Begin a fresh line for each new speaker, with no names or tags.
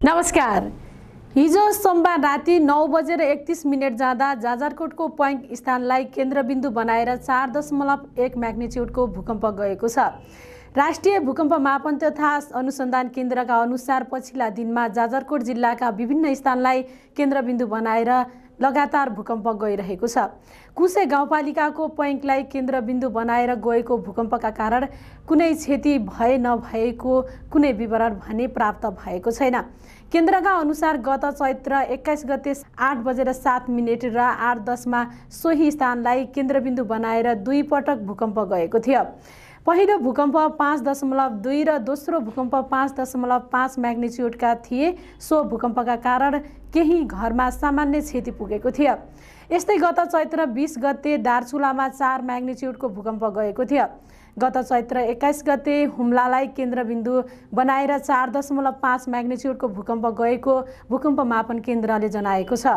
नमस्कार। हिजो सोमबार राति 9:31 जाँदा जाजरकोटको पोइन्ट स्थानलाई केन्द्रबिन्दु बनाएर 4.1 म्याग्निच्युडको भूकम्प गएको छ। राष्ट्रिय भूकम्प मापन तथा अनुसन्धान केन्द्रका अनुसार पछिल्ला दिनमा जाजरकोट जिल्लाका विभिन्न स्थानलाई केन्द्रबिन्दु बनाएर लगातार भूकम्प गइरहेको छ। कुसे गाउँपालिकाको पोइन्टलाई केन्द्रबिन्दु बनाएर गएको भूकम्पका कारण कुनै क्षति भए नभएको कुनै विवरण भने प्राप्त भएको छैन। केन्द्रका अनुसार गत चैत्र 21 गते 8:07 र 8:10 सोही स्थानलाई केन्द्रबिन्दु बनाएर 2 पटक भूकम्प गएको थियो। पहिलो भूकम्प 5.2 र दोस्रो भूकम्प 5.5 म्याग्निच्युडका थिए। सो भूकम्पका कारण केही घरमा सामान्य क्षति पुगेको थियो। यस्तै गत चैत्र 20 गते दार्चुलामा 4 म्याग्निच्युडको भूकम्प गएको थियो। गत चैत्र 21 गते हुम्लालाई केन्द्रबिन्दु बनाएर 4.5 म्याग्निच्युडको भूकम्प गएको भूकम्प मापन केन्द्रले जनाएको छ।